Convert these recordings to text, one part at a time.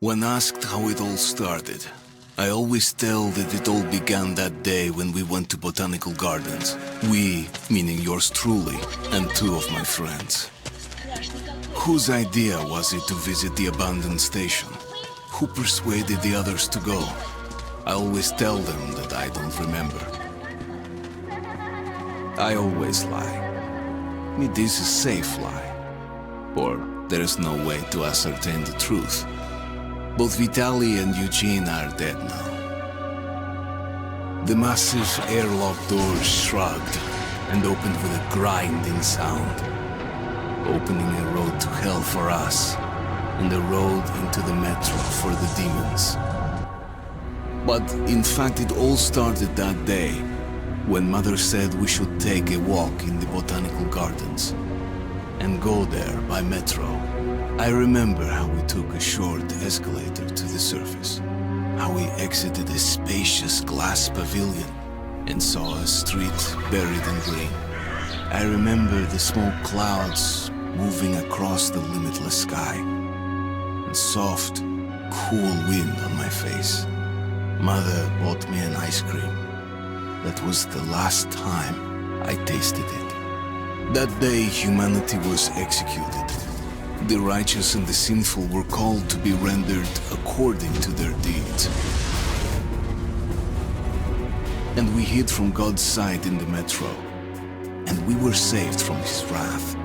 When asked how it all started, I always tell that it all began that day when we went to botanical gardens. We, meaning yours truly, and two of my friends. Whose idea was it to visit the abandoned station? Who persuaded the others to go? I always tell them that I don't remember. I always lie. It is a safe lie. Or there is no way to ascertain the truth. Both Vitaly and Eugene are dead now. The massive airlock doors shrugged and opened with a grinding sound, opening a road to hell for us and a road into the metro for the demons. But in fact, it all started that day when Mother said we should take a walk in the botanical gardens and go there by metro. I remember how we took a short escalator to the surface, how we exited a spacious glass pavilion and saw a street buried in green. I remember the smoke clouds moving across the limitless sky and soft, cool wind on my face. Mother bought me an ice cream. That was the last time I tasted it. That day, humanity was executed. The righteous and the sinful were called to be rendered according to their deeds. And we hid from God's sight in the metro. And we were saved from his wrath.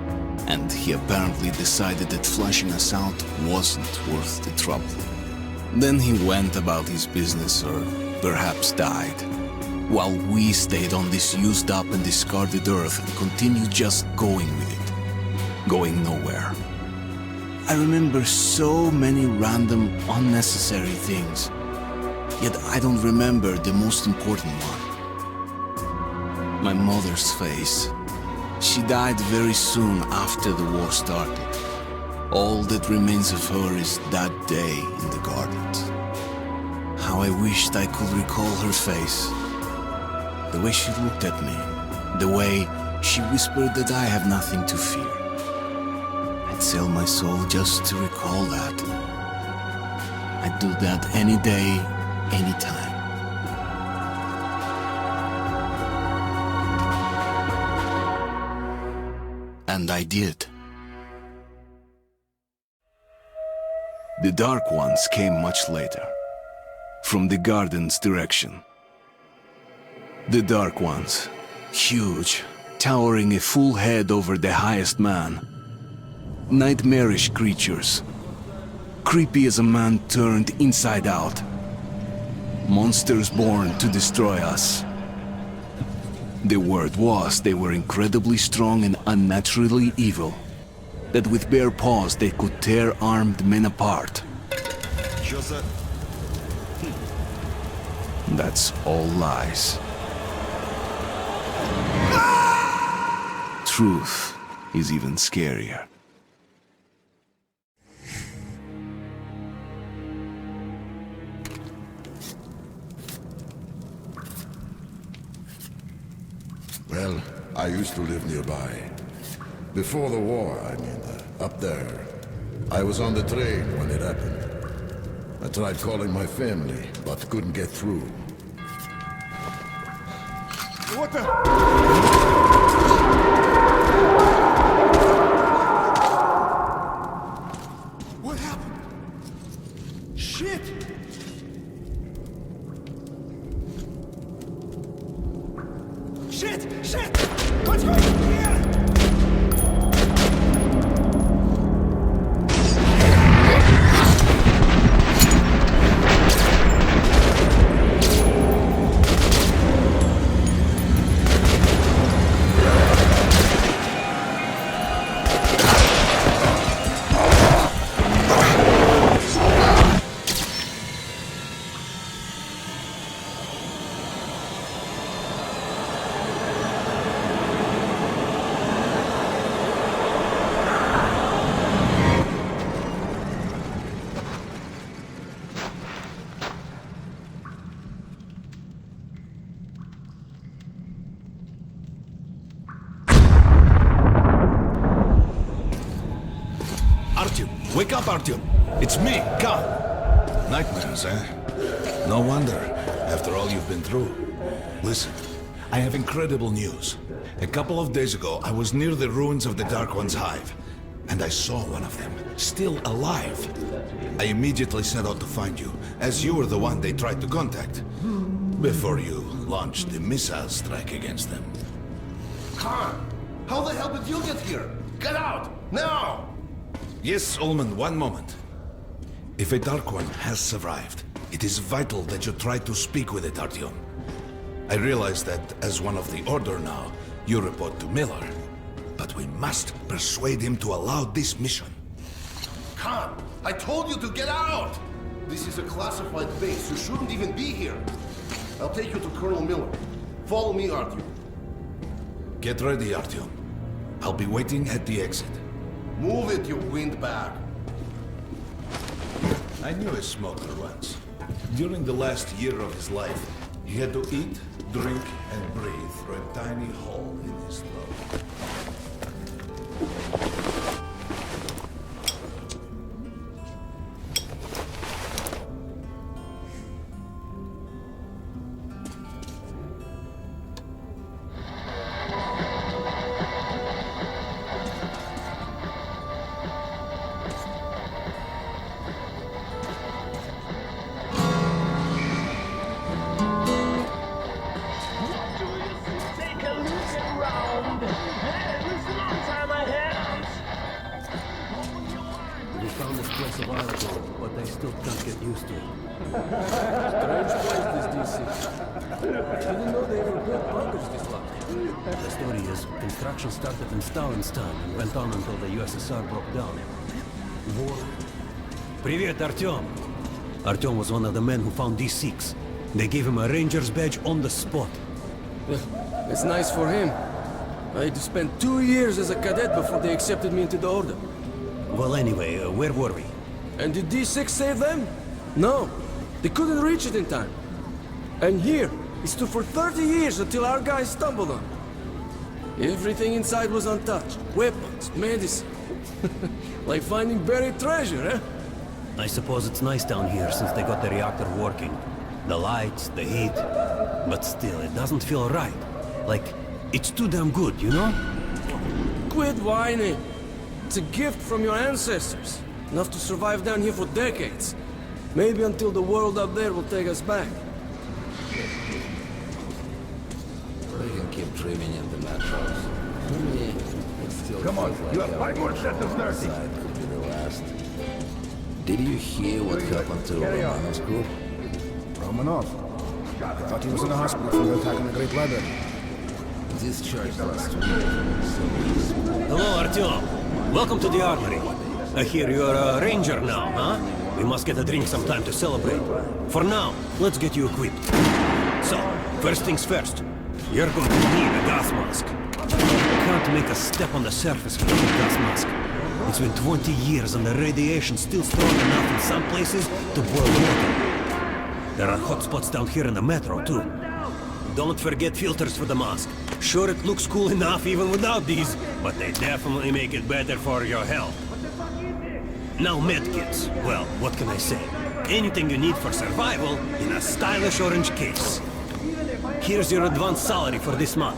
And he apparently decided that flushing us out wasn't worth the trouble. Then he went about his business, or perhaps died, while we stayed on this used up and discarded earth and continued just going with it, going nowhere. I remember so many random, unnecessary things, yet I don't remember the most important one. My mother's face. She died very soon after the war started. All that remains of her is that day in the gardens. How I wished I could recall her face. The way she looked at me. The way she whispered that I have nothing to fear. I'd sell my soul just to recall that. I'd do that any day, anytime. And I did. The Dark Ones came much later, from the garden's direction. The Dark Ones, huge, towering a full head over the highest man. Nightmarish creatures, creepy as a man turned inside out. Monsters born to destroy us. The word was they were incredibly strong and unnaturally evil, that with bare paws they could tear armed men apart. That's all lies. Truth is even scarier. Well, I used to live nearby. Before the war, up there. I was on the train when it happened. I tried calling my family, but couldn't get through. What the? What happened? Shit! Shit! Shit! What's going on here? Wake up, Artyom! It's me, Khan! Nightmares, eh? No wonder, after all you've been through. Listen, I have incredible news. A couple of days ago, I was near the ruins of the Dark One's hive, and I saw one of them, still alive. I immediately set out to find you, as you were the one they tried to contact, before you launched the missile strike against them. Khan, how the hell did you get here? Get out, now! Yes, Ullman, one moment. If a Dark One has survived, it is vital that you try to speak with it, Artyom. I realize that as one of the Order now, you report to Miller. But we must persuade him to allow this mission. Khan, I told you to get out! This is a classified base. You shouldn't even be here. I'll take you to Colonel Miller. Follow me, Artyom. Get ready, Artyom. I'll be waiting at the exit. Move it, you windbag. I knew a smoker once. During the last year of his life, he had to eat, drink, and breathe through a tiny hole in his throat. But they still can't get used to it. Strange place, this D6. Didn't know they ever built bunkers this long. The story is, construction started in Stalin's time and went on until the USSR broke down. War. Привет, Artyom. Artyom was one of the men who found D6. They gave him a ranger's badge on the spot. It's nice for him. I had to spend 2 years as a cadet before they accepted me into the Order. Well, anyway, where were we? And did D6 save them? No. They couldn't reach it in time. And here, it stood for 30 years until our guys stumbled on it. Everything inside was untouched. Weapons, medicine. Like finding buried treasure, eh? I suppose it's nice down here since they got the reactor working. The lights, the heat. But still, it doesn't feel right. Like, it's too damn good, you know? Quit whining. It's a gift from your ancestors. Enough to survive down here for decades. Maybe until the world up there will take us back. We can keep dreaming in the metros. To me, it still Come on, feels you like have 5 more sets of 30. outside could be the last. Did you hear what happened to Romanov's group? Romanov? I thought he was in the hospital from the attack on the Great Library. Discharged last week. Hello, Artyom. Welcome to the armory. I hear you're a ranger now, huh? We must get a drink sometime to celebrate. For now, let's get you equipped. So, first things first. You're going to need a gas mask. Can't make a step on the surface without a gas mask. It's been 20 years and the radiation's still strong enough in some places to boil water. There are hot spots down here in the metro, too. Don't forget filters for the mask. Sure, it looks cool enough even without these, but they definitely make it better for your health. Now medkits. Well, what can I say? Anything you need for survival in a stylish orange case. Here's your advance salary for this month.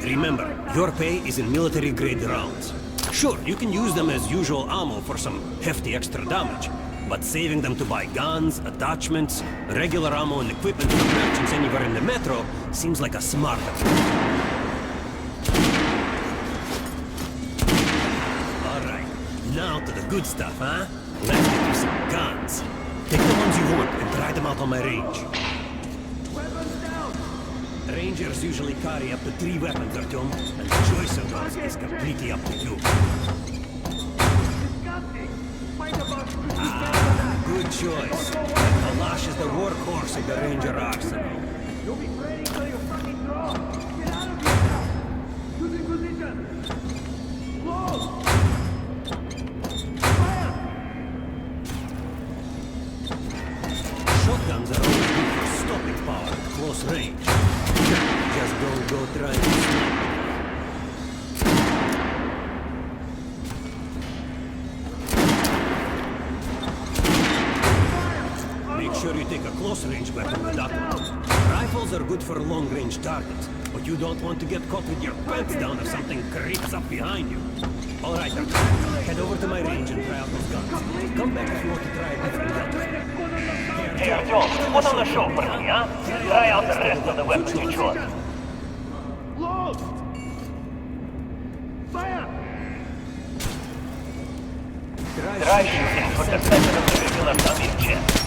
Remember, your pay is in military-grade rounds. Sure, you can use them as usual ammo for some hefty extra damage, but saving them to buy guns, attachments, regular ammo and equipment for merchants anywhere in the metro seems like a smart approach. Alright, now to the good stuff, huh? Let's get you some guns. Take the ones you want and try them out on my range. Rangers usually carry up to 3 weapons, Artyom, and the choice of those is completely up to you. Ah, good choice. The Kalash is the workhorse of the Ranger arsenal. You'll be ready till you fucking draw. Get out of here now. Using position. Close. Fire. Shotguns are always good for stopping power at close range. Just don't go trying to snipe. sure you take a close-range weapon with that one. Rifles are good for long-range targets, but you don't want to get caught with your pants down if something creeps up behind you. All right, then. Head over to my range and try out those guns. Come back if you want to try a different gun. Hey, Artyom, put on the show for me, huh? Try out the rest of the weapons you chose. Load! Fire! Try shooting for the center of the regular dummy chest.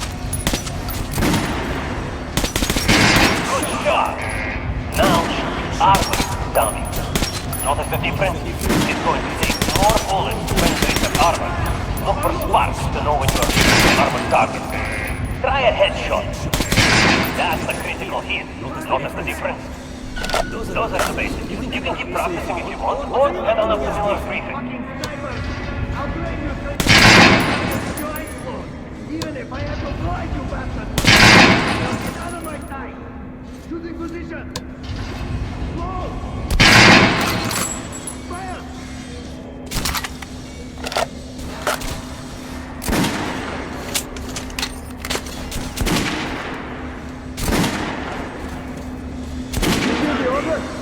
Good job! Now shoot armored dummy. Notice the difference? It's going to take more bullets to penetrate the armor. Look for sparks to know when you're hitting the armored target. Try a headshot. That's the critical hit. Notice the difference? Those are the basics. You can keep practicing if you want, or head on up to Miller's briefing. I'll blame you for your explode. Even if I have to blind you bastard. Now get out of my sight. Choosing position. Load! Fire!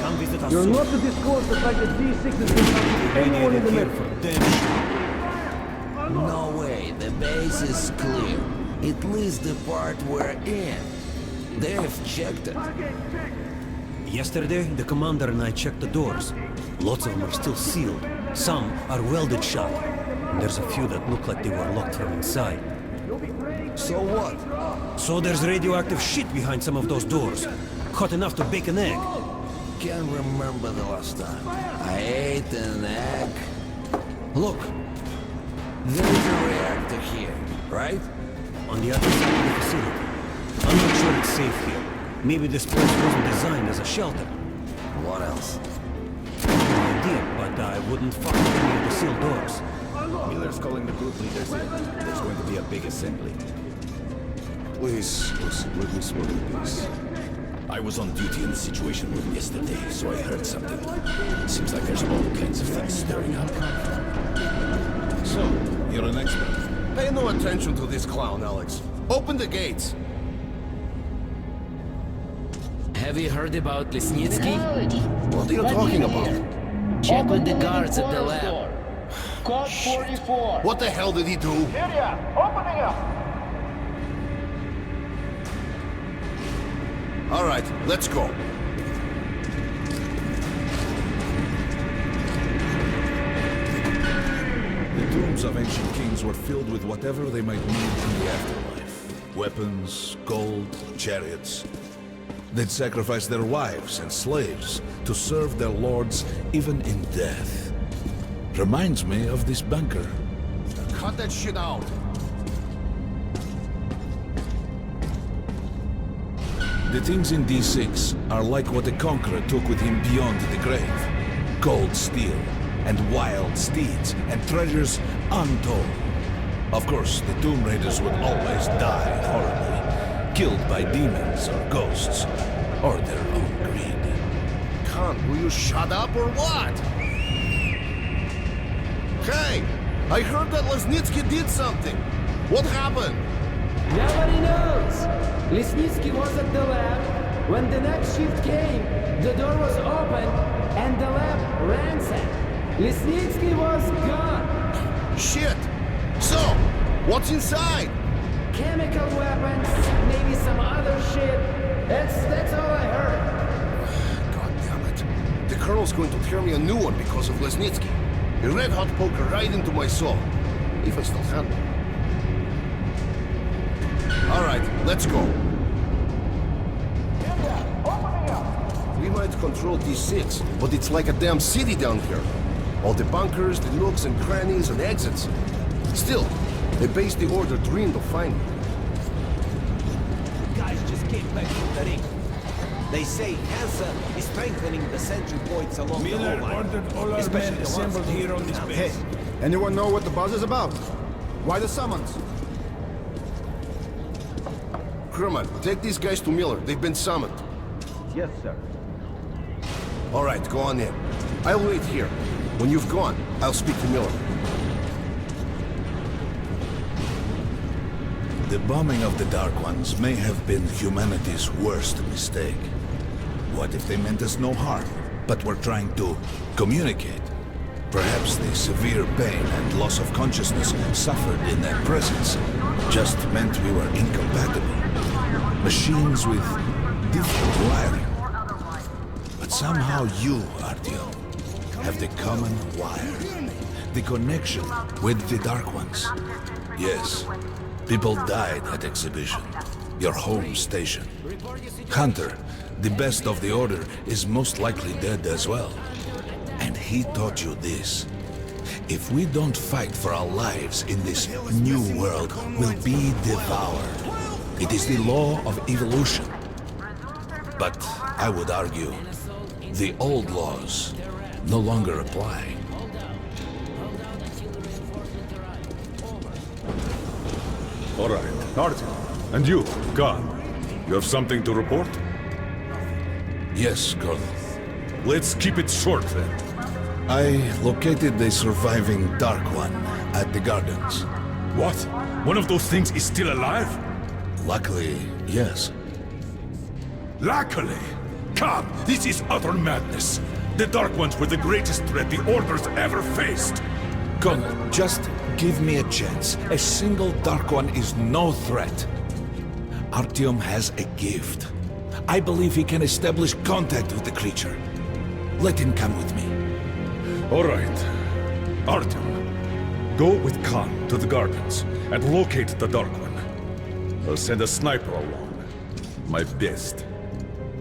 Come visit us You're soon. not to disclose the fact that D6 has been found to anyone in the Here metro. for damn sure. No way, the base is clear. At least the part we're in. They've checked it. Yesterday, the commander and I checked the doors. Lots of them are still sealed. Some are welded shut. And there's a few that look like they were locked from inside. So what? So there's radioactive shit behind some of those doors. Hot enough to bake an egg. Can't remember the last time I ate an egg. Look, there's a reactor here, right? On the other side of the facility. I'm not sure it's safe here. Maybe this place wasn't designed as a shelter. What else? No idea, but I wouldn't fuck with any of the sealed doors. Miller's calling the group leaders in. There's going to be a big assembly. Please, let me smoke a piece. I was on duty in the situation room yesterday, so I heard something. Seems like there's all kinds of things stirring up. So, you're an expert. Pay no attention to this clown, Alex. Open the gates. Have you heard about Lesnitsky? What are you talking about? Check with the guards at the lab. Code 44. What the hell did he do? Area, opening up. All right, let's go. The tombs of ancient kings were filled with whatever they might need in the afterlife. Weapons, gold, chariots. They'd sacrifice their wives and slaves to serve their lords even in death. Reminds me of this bunker. Cut that shit out. The things in D6 are like what the Conqueror took with him beyond the grave. Gold steel, and wild steeds, and treasures untold. Of course, the Tomb Raiders would always die horribly, killed by demons or ghosts, or their own greed. Khan, will you shut up or what? Hey, I heard that Lesnitsky did something. What happened? Nobody knows! Lesnitsky was at the lab. When the next shift came, the door was open and the lab ransacked. Lesnitsky was gone. Shit! So, what's inside? Chemical weapons, maybe some other shit. That's all I heard. God damn it. The Colonel's going to tear me a new one because of Lesnitsky. A red-hot poker right into my soul. If I still have it. All right, let's go. We might control D6, but it's like a damn city down here. All the bunkers, the nooks and crannies and exits. Still, the base the order dreamed of finding. Guys just came back from the ring. They say Hansa is strengthening the sentry points along the whole line. ordered all our men assembled here on this base. Hey, anyone know what the buzz is about? Why the summons? Kerman, take these guys to Miller. They've been summoned. Yes, sir. All right, go on in. I'll wait here. When you've gone, I'll speak to Miller. The bombing of the Dark Ones may have been humanity's worst mistake. What if they meant us no harm, but were trying to communicate? Perhaps the severe pain and loss of consciousness suffered in their presence just meant we were incompatible. Machines with different wiring. But somehow you, Artyom, have the common wire. The connection with the Dark Ones. Yes, people died at Exhibition, your home station. Hunter, the best of the Order, is most likely dead as well. And he taught you this. If we don't fight for our lives in this new world, we'll be devoured. It is the law of evolution. But I would argue, the old laws no longer apply. All right, Artyom. And you, Khan. You have something to report? Yes, Colonel. Let's keep it short, then. I located the surviving Dark One at the Gardens. What? One of those things is still alive? Luckily, yes. Luckily? Come, this is utter madness. The Dark Ones were the greatest threat the Order's ever faced. Colonel, just give me a chance. A single Dark One is no threat. Artyom has a gift. I believe he can establish contact with the creature. Let him come with me. All right. Artyom, go with Khan to the Gardens and locate the Dark One. I'll send a sniper along. My best.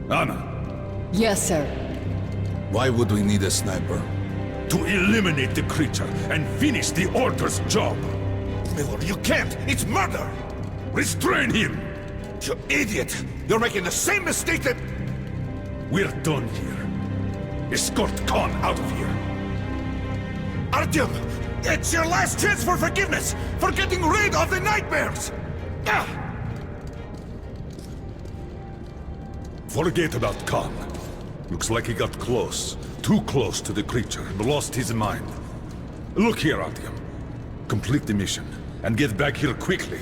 Anna. Yes, sir. Why would we need a sniper? To eliminate the creature and finish the Order's job. Miller, you can't! It's murder! Restrain him! You idiot! You're making the same mistake that... We're done here. Escort Khan out of here. Artyom! It's your last chance for forgiveness! For getting rid of the nightmares! Forget about Khan. Looks like he got close. Too close to the creature and lost his mind. Look here, Artyom. Complete the mission and get back here quickly.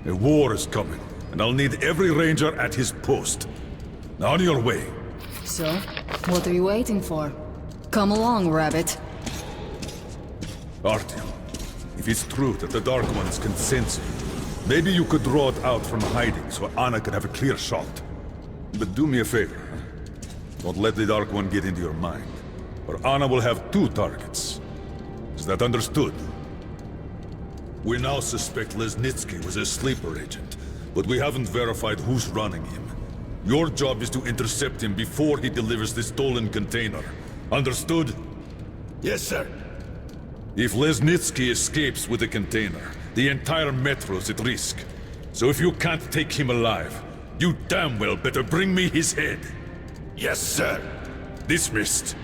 A war is coming, and I'll need every ranger at his post. On your way. So, what are you waiting for? Come along, Rabbit. Artyom, if it's true that the Dark Ones can sense you, maybe you could draw it out from hiding so Anna can have a clear shot. But do me a favor. Don't let the Dark One get into your mind, or Anna will have 2 targets. Is that understood? We now suspect Lesnitsky was a sleeper agent, but we haven't verified who's running him. Your job is to intercept him before he delivers the stolen container. Understood? Yes, sir. If Lesnitsky escapes with the container, the entire metro's at risk. So if you can't take him alive, you damn well better bring me his head. Yes, sir. Dismissed.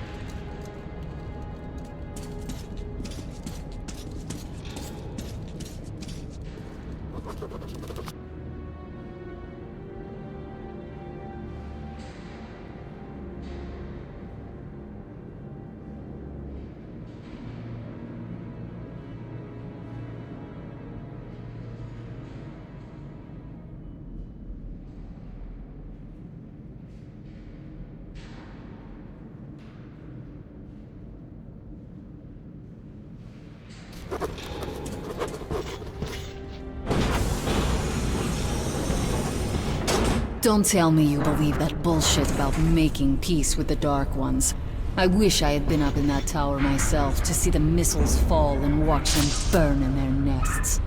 Don't tell me you believe that bullshit about making peace with the Dark Ones. I wish I had been up in that tower myself to see the missiles fall and watch them burn in their nests.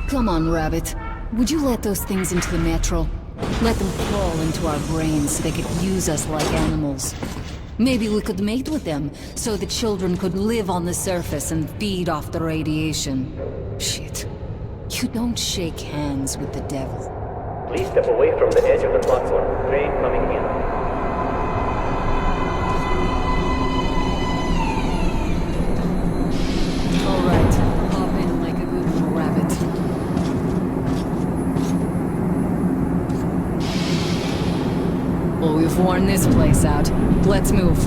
Come on, Rabbit. Would you let those things into the metro? Let them crawl into our brains so they could use us like animals. Maybe we could mate with them, so the children could live on the surface and feed off the radiation. Shit. You don't shake hands with the devil. Please step away from the edge of the platform. Train coming in. All right, hop in like a good little rabbit. Well, we've worn this place out. Let's move.